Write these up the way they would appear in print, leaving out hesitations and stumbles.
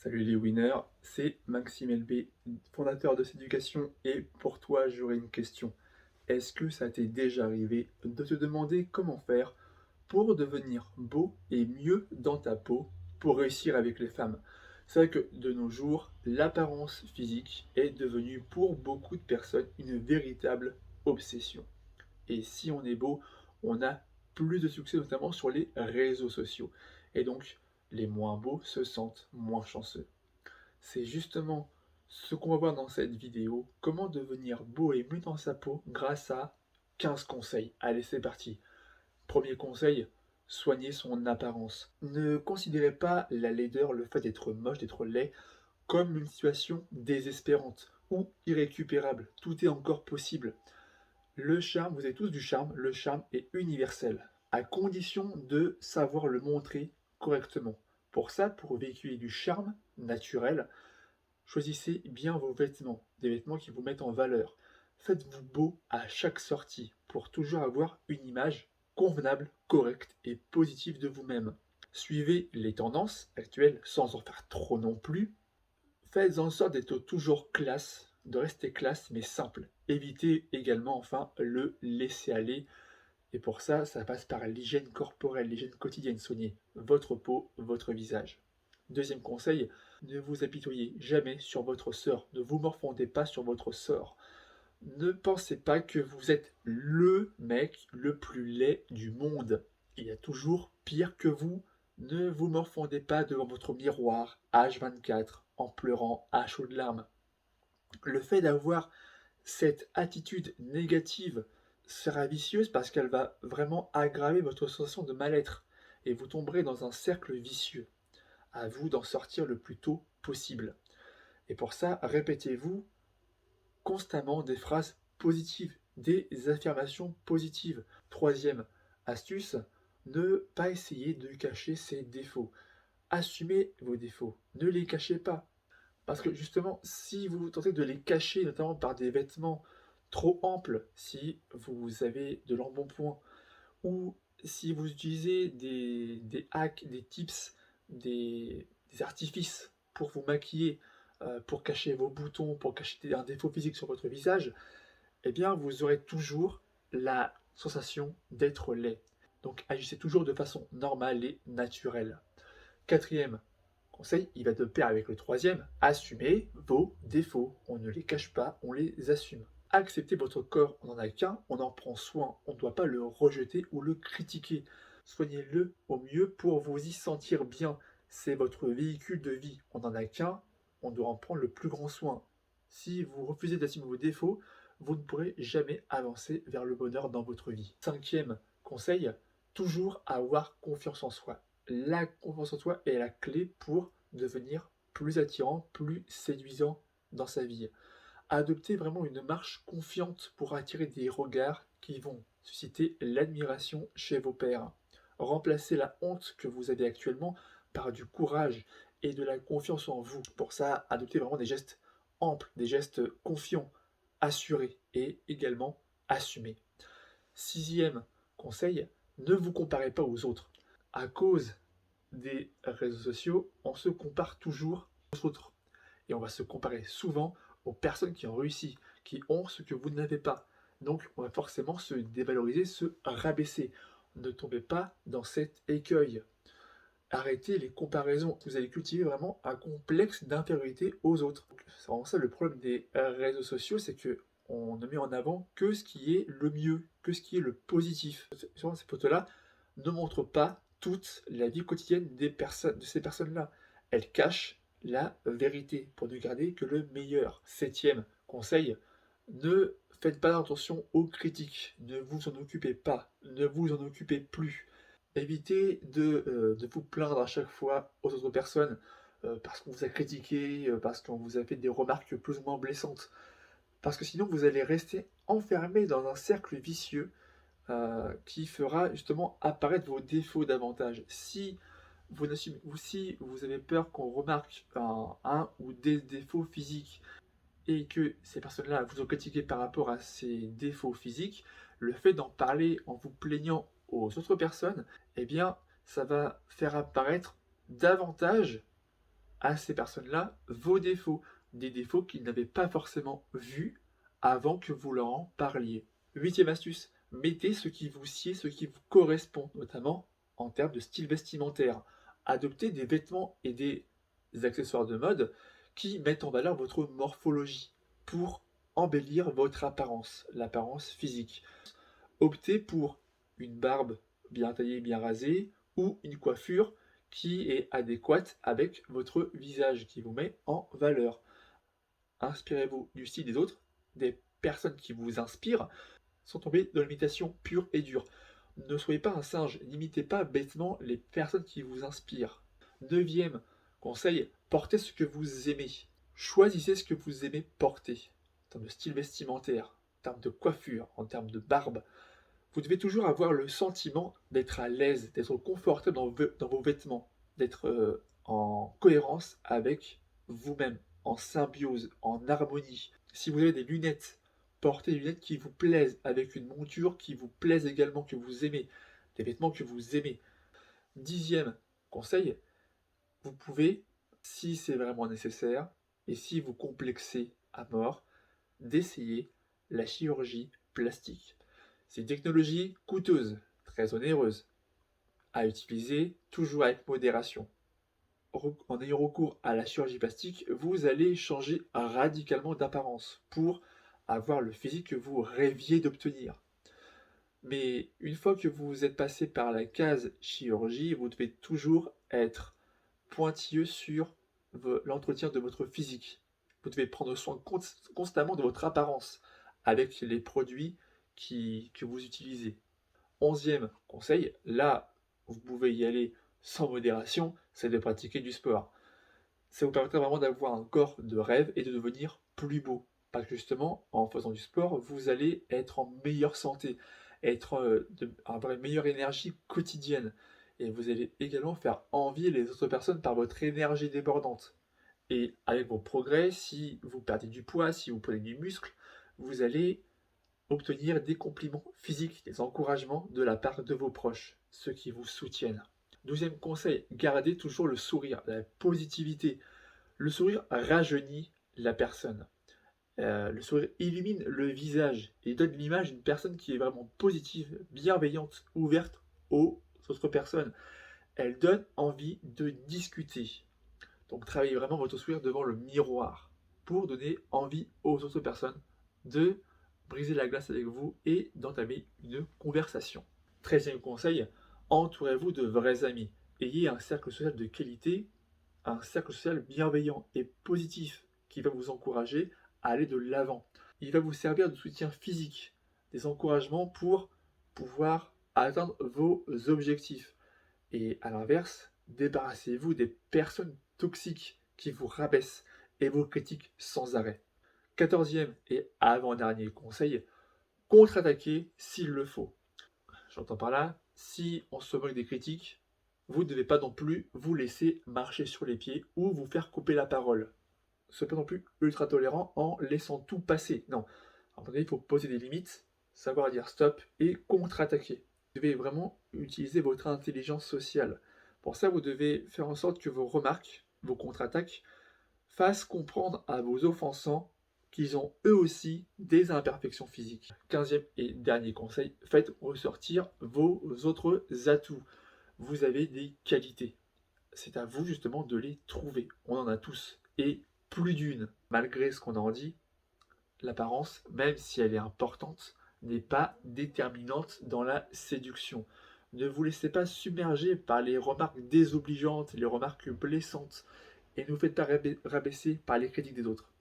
Salut les winners, c'est Maxime LB, fondateur de Céducation, et pour toi j'aurais une question. Est-ce que ça t'est déjà arrivé de te demander comment faire pour devenir beau et mieux dans ta peau pour réussir avec les femmes? C'est vrai que de nos jours, l'apparence physique est devenue pour beaucoup de personnes une véritable obsession. Et si on est beau, on a plus de succès, notamment sur les réseaux sociaux. Et donc, les moins beaux se sentent moins chanceux. C'est justement ce qu'on va voir dans cette vidéo, comment devenir beau et mieux dans sa peau grâce à 15 conseils. Allez, c'est parti. Premier conseil, soigner son apparence. Ne considérez pas la laideur, le fait d'être moche, d'être laid, comme une situation désespérante ou irrécupérable. Tout est encore possible. Le charme, vous avez tous du charme, le charme est universel, à condition de savoir le montrer correctement. Pour ça, pour véhiculer du charme naturel, choisissez bien vos vêtements, des vêtements qui vous mettent en valeur. Faites-vous beau à chaque sortie pour toujours avoir une image convenable, correcte et positive de vous-même. Suivez les tendances actuelles sans en faire trop non plus. Faites en sorte d'être toujours classe, de rester classe mais simple. Évitez également enfin le laisser-aller. Et pour ça, ça passe par l'hygiène corporelle, l'hygiène quotidienne. Soignez votre peau, votre visage. Deuxième conseil, ne vous apitoyez jamais sur votre sort. Ne vous morfondez pas sur votre sort. Ne pensez pas que vous êtes le mec le plus laid du monde. Il y a toujours pire que vous. Ne vous morfondez pas devant votre miroir H24 en pleurant à chaudes larmes. Le fait d'avoir cette attitude négative sera vicieuse parce qu'elle va vraiment aggraver votre sensation de mal-être et vous tomberez dans un cercle vicieux. À vous d'en sortir le plus tôt possible. Et pour ça, répétez-vous constamment des phrases positives, des affirmations positives. Troisième astuce, ne pas essayer de cacher ses défauts. Assumez vos défauts, ne les cachez pas. Parce que justement, si vous tentez de les cacher, notamment par des vêtements trop amples, si vous avez de l'embonpoint, ou si vous utilisez des hacks, des tips, des artifices pour vous maquiller, pour cacher vos boutons, pour cacher un défaut physique sur votre visage, eh bien vous aurez toujours la sensation d'être laid. Donc agissez toujours de façon normale et naturelle. Quatrième conseil, il va de pair avec le troisième, assumez vos défauts. On ne les cache pas, on les assume. Acceptez votre corps, on n'en a qu'un, on en prend soin, on ne doit pas le rejeter ou le critiquer. Soignez-le au mieux pour vous y sentir bien. C'est votre véhicule de vie, on n'en a qu'un, on doit en prendre le plus grand soin. Si vous refusez d'assumer vos défauts, vous ne pourrez jamais avancer vers le bonheur dans votre vie. Cinquième conseil, toujours avoir confiance en soi. La confiance en soi est la clé pour devenir plus attirant, plus séduisant dans sa vie. Adoptez vraiment une marche confiante pour attirer des regards qui vont susciter l'admiration chez vos pairs. Remplacez la honte que vous avez actuellement par du courage et de la confiance en vous. Pour ça, adoptez vraiment des gestes amples, des gestes confiants, assurés et également assumés. Sixième conseil, ne vous comparez pas aux autres. À cause des réseaux sociaux, on se compare toujours aux autres. Et on va se comparer souvent aux personnes qui ont réussi, qui ont ce que vous n'avez pas. Donc on va forcément se dévaloriser, se rabaisser. Ne tombez pas dans cet écueil. Arrêtez les comparaisons. Vous allez cultiver vraiment un complexe d'infériorité aux autres. C'est vraiment ça le problème des réseaux sociaux, c'est que on ne met en avant que ce qui est le mieux, que ce qui est le positif. Sur ces photos-là ne montrent pas toute la vie quotidienne de ces personnes-là. Elles cachent la vérité pour ne garder que le meilleur. Septième conseil, ne faites pas attention aux critiques. Ne vous en occupez pas. Ne vous en occupez plus. Évitez de vous plaindre à chaque fois aux autres personnes parce qu'on vous a critiqué, parce qu'on vous a fait des remarques plus ou moins blessantes. Parce que sinon, vous allez rester enfermé dans un cercle vicieux qui fera justement apparaître vos défauts davantage. Si vous avez peur qu'on remarque un ou des défauts physiques et que ces personnes-là vous ont critiqué par rapport à ces défauts physiques, le fait d'en parler en vous plaignant aux autres personnes, eh bien, ça va faire apparaître davantage à ces personnes-là vos défauts, des défauts qu'ils n'avaient pas forcément vus avant que vous leur en parliez. Huitième astuce, mettez ce qui vous sied, ce qui vous correspond, notamment en termes de style vestimentaire. Adoptez des vêtements et des accessoires de mode qui mettent en valeur votre morphologie pour embellir votre apparence, l'apparence physique. Optez pour une barbe bien taillée, bien rasée, ou une coiffure qui est adéquate avec votre visage, qui vous met en valeur. Inspirez-vous du style des autres, des personnes qui vous inspirent, sans tomber dans l'imitation pure et dure. Ne soyez pas un singe, n'imitez pas bêtement les personnes qui vous inspirent. Neuvième conseil, portez ce que vous aimez. Choisissez ce que vous aimez porter, en termes de style vestimentaire, en termes de coiffure, en termes de barbe. Vous devez toujours avoir le sentiment d'être à l'aise, d'être confortable dans vos vêtements, d'être en cohérence avec vous-même, en symbiose, en harmonie. Si vous avez des lunettes, portez des lunettes qui vous plaisent, avec une monture qui vous plaise également, que vous aimez, des vêtements que vous aimez. Dixième conseil, vous pouvez, si c'est vraiment nécessaire, et si vous complexez à mort, d'essayer la chirurgie plastique. C'est une technologie coûteuse, très onéreuse, à utiliser toujours avec modération. En ayant recours à la chirurgie plastique, vous allez changer radicalement d'apparence pour avoir le physique que vous rêviez d'obtenir. Mais une fois que vous êtes passé par la case chirurgie, vous devez toujours être pointilleux sur l'entretien de votre physique. Vous devez prendre soin constamment de votre apparence avec les produits que vous utilisez. Onzième conseil, là vous pouvez y aller sans modération, c'est de pratiquer du sport. Ça vous permettra vraiment d'avoir un corps de rêve et de devenir plus beau. Parce que justement, en faisant du sport, vous allez être en meilleure santé, avoir une meilleure énergie quotidienne. Et vous allez également faire envier les autres personnes par votre énergie débordante. Et avec vos progrès, si vous perdez du poids, si vous prenez du muscle, vous allez obtenir des compliments physiques, des encouragements de la part de vos proches, ceux qui vous soutiennent. Douzième conseil, gardez toujours le sourire, la positivité. Le sourire rajeunit la personne. Le sourire illumine le visage et donne l'image d'une personne qui est vraiment positive, bienveillante, ouverte aux autres personnes. Elle donne envie de discuter. Donc travaillez vraiment votre sourire devant le miroir pour donner envie aux autres personnes de briser la glace avec vous et d'entamer une conversation. 13e conseil, entourez-vous de vrais amis. Ayez un cercle social de qualité, un cercle social bienveillant et positif qui va vous encourager à aller de l'avant. Il va vous servir de soutien physique, des encouragements pour pouvoir atteindre vos objectifs. Et à l'inverse, débarrassez-vous des personnes toxiques qui vous rabaissent et vous critiquent sans arrêt. 14e et avant-dernier conseil, contre-attaquer s'il le faut. J'entends par là, si on se moque des critiques, vous ne devez pas non plus vous laisser marcher sur les pieds ou vous faire couper la parole. Soyez pas non plus ultra tolérant en laissant tout passer. Non, à un moment donné, il faut poser des limites, savoir dire stop et contre-attaquer. Vous devez vraiment utiliser votre intelligence sociale. Pour ça, vous devez faire en sorte que vos remarques, vos contre-attaques, fassent comprendre à vos offensants qu'ils ont eux aussi des imperfections physiques. 15e et dernier conseil, faites ressortir vos autres atouts. Vous avez des qualités. C'est à vous justement de les trouver. On en a tous. Et plus d'une. Malgré ce qu'on en dit, l'apparence, même si elle est importante, n'est pas déterminante dans la séduction. Ne vous laissez pas submerger par les remarques désobligeantes, les remarques blessantes, et ne vous faites pas rabaisser par les critiques des autres.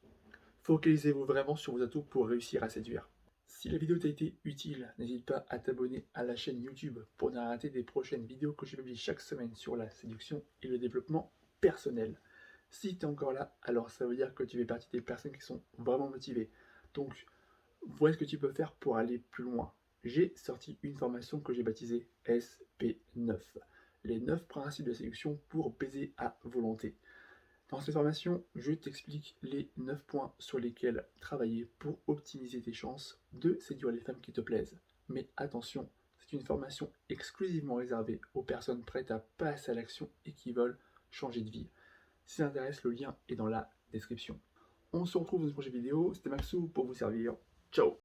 Focalisez-vous vraiment sur vos atouts pour réussir à séduire. Si la vidéo t'a été utile, n'hésite pas à t'abonner à la chaîne YouTube pour ne rater des prochaines vidéos que je publie chaque semaine sur la séduction et le développement personnel. Si tu es encore là, alors ça veut dire que tu fais partie des personnes qui sont vraiment motivées. Donc, voilà ce que tu peux faire pour aller plus loin. J'ai sorti une formation que j'ai baptisée SP9, les 9 principes de séduction pour baiser à volonté. Dans cette formation, je t'explique les 9 points sur lesquels travailler pour optimiser tes chances de séduire les femmes qui te plaisent. Mais attention, c'est une formation exclusivement réservée aux personnes prêtes à passer à l'action et qui veulent changer de vie. Si ça t'intéresse, le lien est dans la description. On se retrouve dans une prochaine vidéo. C'était Maxou pour vous servir. Ciao!